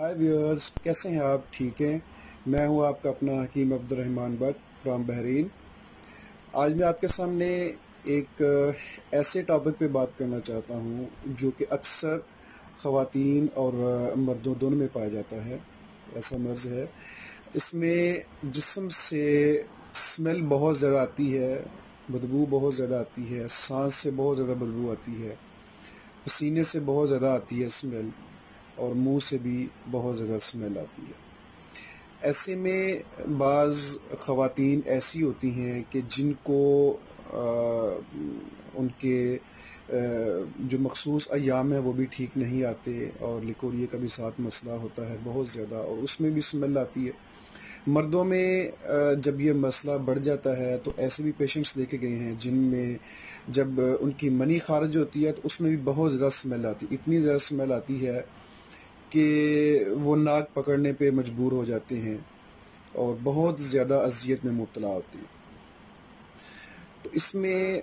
हाय viewers, कैसे हैं आप? ठीक हैं। मैं हूं आपका अपना हकीम अब्दुर्रहमान बट फ्रॉम बहरीन। आज मैं आपके सामने एक ऐसे टॉपिक पे बात करना चाहता हूं जो कि अक्सर ख़वातीन और मर्दों दोनों में पाया जाता है। ऐसा मर्ज़ है, इसमें जिस्म से स्मेल बहुत ज़्यादा आती है, बदबू बहुत ज़्यादा आती है, सांस से बहुत ज़्यादा बदबू आती है, पसीने से बहुत ज़्यादा आती है स्मेल, और मुंह से भी बहुत ज़्यादा स्मेल आती है। ऐसे में बाज़ ख़वातीन ऐसी होती हैं कि जिनको उनके जो मखसूस अय्याम है वो भी ठीक नहीं आते, और लिकोरिए का भी साथ मसला होता है बहुत ज़्यादा, और उसमें भी स्मेल आती है। मर्दों में जब ये मसला बढ़ जाता है तो ऐसे भी पेशेंट्स देखे गए हैं जिनमें जब उनकी मनी खारिज होती है तो उसमें भी बहुत ज़्यादा स्मेल आती है। इतनी ज़्यादा स्मेल आती है कि वो नाक पकड़ने पे मजबूर हो जाते हैं और बहुत ज़्यादा अज़ियत में मुब्तला होते हैं। तो इसमें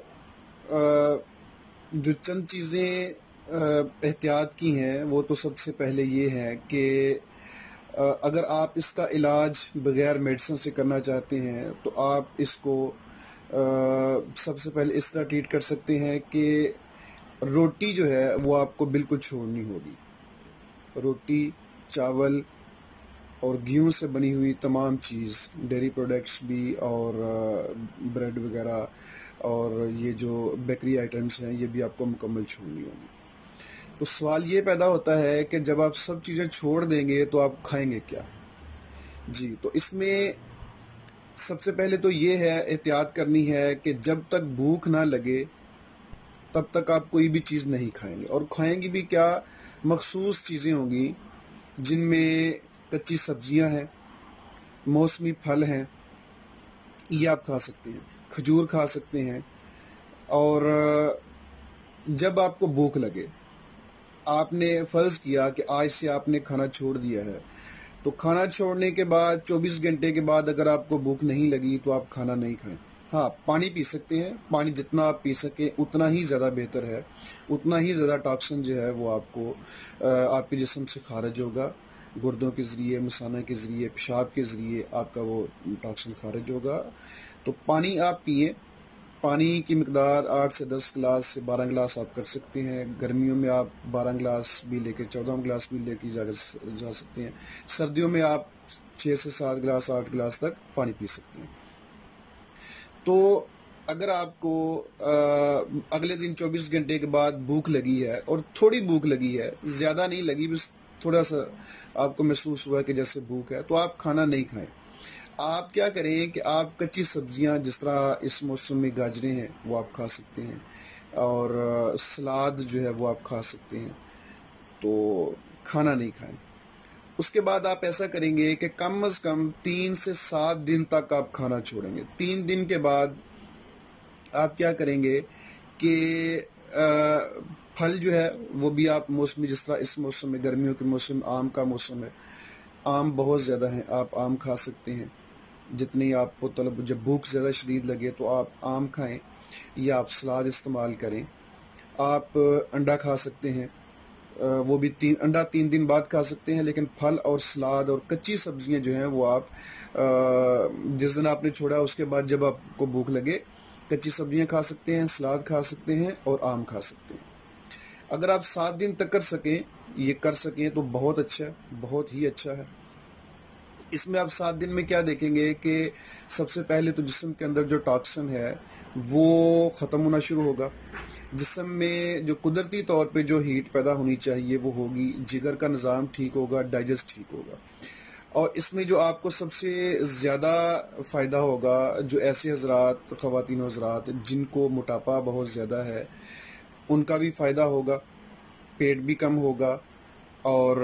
जो चंद चीज़ें एहतियात की हैं वो तो सबसे पहले ये है कि अगर आप इसका इलाज बग़ैर मेडिसिन से करना चाहते हैं तो आप इसको सबसे पहले इस तरह ट्रीट कर सकते हैं कि रोटी जो है वो आपको बिल्कुल छोड़नी होगी। रोटी, चावल और गेहूं से बनी हुई तमाम चीज़, डेयरी प्रोडक्ट्स भी, और ब्रेड वगैरह, और ये जो बेकरी आइटम्स हैं ये भी आपको मुकम्मल छोड़नी होगी। तो सवाल ये पैदा होता है कि जब आप सब चीज़ें छोड़ देंगे तो आप खाएंगे क्या? जी, तो इसमें सबसे पहले तो ये है, एहतियात करनी है कि जब तक भूख ना लगे तब तक आप कोई भी चीज़ नहीं खाएंगे। और खाएंगे भी क्या? मखसूस चीज़ें होंगी जिनमें कच्ची सब्जियां हैं, मौसमी फल हैं, ये आप खा सकते हैं, खजूर खा सकते हैं। और जब आपको भूख लगे, आपने फ़र्ज़ किया कि आज से आपने खाना छोड़ दिया है, तो खाना छोड़ने के बाद 24 घंटे के बाद अगर आपको भूख नहीं लगी तो आप खाना नहीं खाएं। हाँ, पानी पी सकते हैं। पानी जितना आप पी सकें उतना ही ज़्यादा बेहतर है, उतना ही ज़्यादा टॉक्सिन जो है वो आपको आपके जिस्म से खारिज होगा। गुर्दों के ज़रिए, मसाना के ज़रिए, पेशाब के ज़रिए आपका वो टॉक्सिन खारिज होगा। तो पानी आप पिए। पानी की मिकदार 8 से 10 गिलास से 12 गिलास आप कर सकते हैं। गर्मियों में आप 12 गिलास भी लेके 14 गिलास भी लेके जा सकते हैं। सर्दियों में आप 6 से 7 गिलास, 8 गिलास तक पानी पी सकते हैं। तो अगर आपको अगले दिन 24 घंटे के बाद भूख लगी है, और थोड़ी भूख लगी है, ज़्यादा नहीं लगी, बस थोड़ा सा आपको महसूस हुआ कि जैसे भूख है, तो आप खाना नहीं खाएं। आप क्या करें कि आप कच्ची सब्जियां, जिस तरह इस मौसम में गाजरें हैं वो आप खा सकते हैं, और सलाद जो है वो आप खा सकते हैं। तो खाना नहीं खाएं। उसके बाद आप ऐसा करेंगे कि कम अज़ कम 3 से 7 दिन तक आप खाना छोड़ेंगे। 3 दिन के बाद आप क्या करेंगे कि फल जो है वो भी आप मौसमी, जिस तरह इस मौसम में, गर्मियों के मौसम, आम का मौसम है, आम बहुत ज़्यादा हैं, आप आम खा सकते हैं। जितनी आपको तलब, जब भूख ज़्यादा शदीद लगे तो आप आम खाएं, या आप सलाद इस्तेमाल करें। आप अंडा खा सकते हैं, वो भी अंडा 3 दिन बाद खा सकते हैं। लेकिन फल और सलाद और कच्ची सब्जियां जो हैं वो आप जिस दिन आपने छोड़ा उसके बाद जब आपको भूख लगे, कच्ची सब्जियां खा सकते हैं, सलाद खा सकते हैं, और आम खा सकते हैं। अगर आप 7 दिन तक कर सकें तो बहुत अच्छा है, बहुत ही अच्छा है। इसमें आप 7 दिन में क्या देखेंगे कि सबसे पहले तो जिस्म के अंदर जो टॉक्सिन है वो ख़त्म होना शुरू होगा। जिस्म में जो कुदरती तौर पे जो हीट पैदा होनी चाहिए वो होगी, जिगर का निज़ाम ठीक होगा, डाइजेस्ट ठीक होगा। और इसमें जो आपको सबसे ज़्यादा फ़ायदा होगा, जो ऐसे हज़रात, ख़वातीन हज़रात जिनको मोटापा बहुत ज़्यादा है, उनका भी फ़ायदा होगा, पेट भी कम होगा, और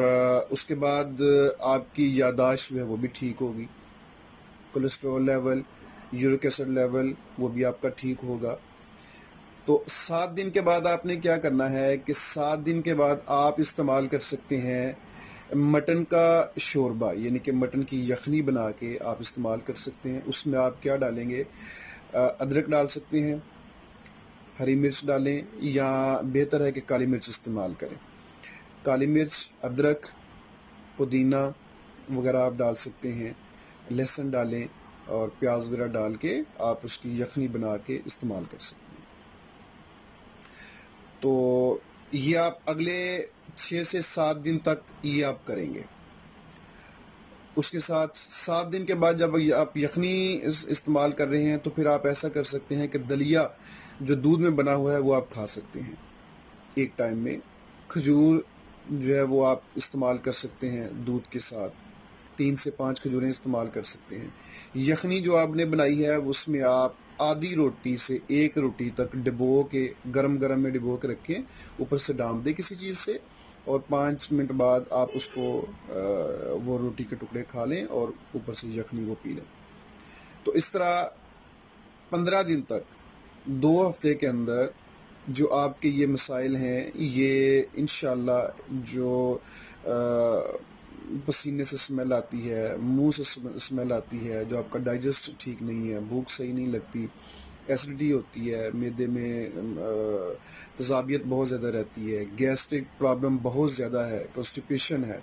उसके बाद आपकी यादाश्त जो है वो भी ठीक होगी। Cholesterol level, uric acid level वो भी आपका ठीक होगा। तो 7 दिन के बाद आपने क्या करना है कि 7 दिन के बाद आप इस्तेमाल कर सकते हैं मटन का शोरबा, यानी कि मटन की यखनी बना के आप इस्तेमाल कर सकते हैं। उसमें आप क्या डालेंगे? अदरक डाल सकते हैं, हरी मिर्च डालें, या बेहतर है कि काली मिर्च इस्तेमाल करें। काली मिर्च, अदरक, پودینہ وغیرہ آپ ڈال سکتے ہیں، لہسن ڈالیں اور پیاز وغیرہ ڈال کے آپ اس کی یخنی بنا کے استعمال کر سکتے ہیں۔ تو یہ آپ اگلے 6 سے 7 دن تک یہ آپ کریں گے۔ اس کے ساتھ 7 دن کے بعد جب آپ یخنی استعمال کر رہے ہیں تو پھر آپ ایسا کر سکتے ہیں کہ دلیا جو دودھ میں بنا ہوا ہے وہ آپ کھا سکتے ہیں ایک ٹائم میں۔ کھجور جو ہے وہ آپ استعمال کر سکتے ہیں دودھ کے ساتھ، 3 سے 5 کھجوریں استعمال کر سکتے ہیں۔ یخنی جو آپ نے بنائی ہے اس میں آپ آدھی روٹی سے 1 روٹی تک ڈبو کے گرم میں ڈبو کے رکھیں، اوپر سے ڈام دیں کسی چیز سے، اور 5 منٹ بعد آپ اس کو وہ روٹی کے ٹکڑے کھا لیں اور اوپر سے یخنی وہ پی لیں۔ تو اس طرح 15 دن تک، 2 ہفتے کے اندر جو آپ کے یہ مسائل ہیں، یہ انشاءاللہ جو پسینے سے سمیل آتی ہے، منہ سے سمیل آتی ہے، جو آپ کا ڈائجسٹ ٹھیک نہیں ہے، بھوک صحیح نہیں لگتی، ایسیڈیٹی ہوتی ہے، معدے میں تیزابیت بہت زیادہ رہتی ہے، گیسٹرک پرابلم بہت زیادہ ہے، کنسٹیپیشن ہے،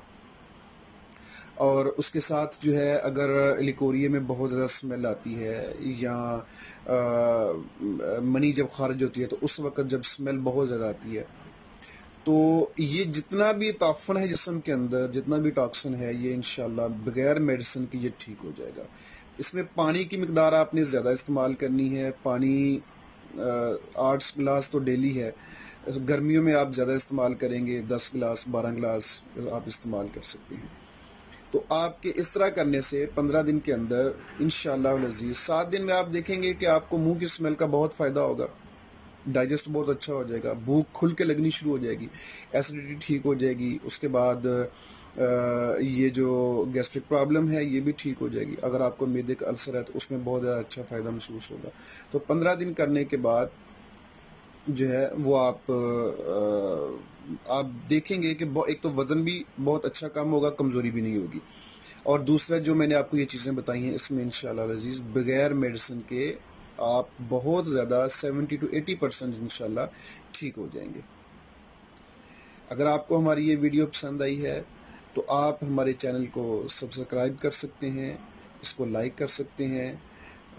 اور اس کے ساتھ جو ہے اگر لیکوریے میں بہت زیادہ سمیل آتی ہے یا منی جب خارج ہوتی ہے تو اس وقت جب سمیل بہت زیادہ آتی ہے، تو یہ جتنا بھی تعفن ہے جسم کے اندر، جتنا بھی ٹاکسن ہے، یہ انشاءاللہ بغیر میڈیسن کے یہ ٹھیک ہو جائے گا۔ اس میں پانی کی مقدار آپ نے زیادہ استعمال کرنی ہے، پانی 8 گلاس تو ڈیلی ہے، گرمیوں میں آپ زیادہ استعمال کریں گے، 10 گلاس 12 گلاس آپ استعمال کر سکتے ہیں۔ تو آپ کے اس طرح کرنے سے 15 دن کے اندر انشاءاللہ العزیز 7 دن میں آپ دیکھیں گے کہ آپ کو منہ کی اسمیل کا بہت فائدہ ہوگا، ڈائجسٹ بہت اچھا ہو جائے گا، بھوک کھل کے لگنی شروع ہو جائے گی، ایسیڈیٹی ٹھیک ہو جائے گی، اس کے بعد یہ جو گیسٹرک پرابلم ہے یہ بھی ٹھیک ہو جائے گی۔ اگر آپ کو معدے کا السر ہے تو اس میں بہت زیادہ اچھا فائدہ محسوس ہوگا۔ تو 15 دن کرنے کے بعد جو ہے وہ آپ دیکھیں گے کہ ایک تو وزن بھی بہت اچھا کم ہوگا، کمزوری بھی نہیں ہوگی، اور دوسرا جو میں نے آپ کو یہ چیزیں بتائی ہیں اس میں انشاءاللہ العزیز بغیر میڈیسن کے آپ بہت زیادہ 70 to 80% انشاءاللہ ٹھیک ہو جائیں گے۔ اگر آپ کو ہماری یہ ویڈیو پسند آئی ہے تو آپ ہمارے چینل کو سبسکرائب کر سکتے ہیں، اس کو لائک کر سکتے ہیں،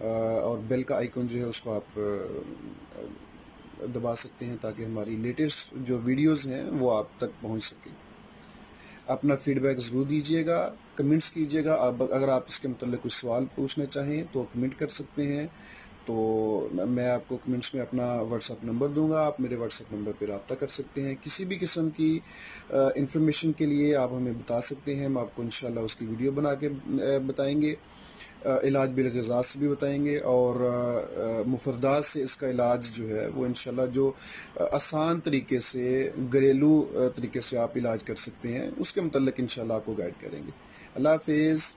اور بیل کا آئیکن جو ہے اس کو آپ دبا سکتے ہیں تاکہ ہماری لیٹسٹ جو ویڈیوز ہیں وہ آپ تک پہنچ سکیں۔ اپنا فیڈ بیک ضرور دیجیے گا، کمنٹس کیجیے گا، اگر آپ اس کے متعلق کچھ سوال پوچھنا چاہیں تو کمنٹ کر سکتے ہیں۔ تو میں آپ کو کمنٹس میں اپنا واٹس ایپ نمبر دوں گا، آپ میرے واٹس ایپ نمبر پہ رابطہ کر سکتے ہیں۔ کسی بھی قسم کی انفارمیشن کے لیے آپ ہمیں بتا سکتے ہیں، ہم آپ کو انشاءاللہ اس کی ویڈیو بنا کے بتائیں گے، علاج بالغذا سے بھی بتائیں گے، اور مفردات سے اس کا علاج جو ہے وہ انشاءاللہ جو آسان طریقے سے، گھریلو طریقے سے آپ علاج کر سکتے ہیں، اس کے متعلق انشاءاللہ آپ کو گائیڈ کریں گے۔ اللہ حافظ۔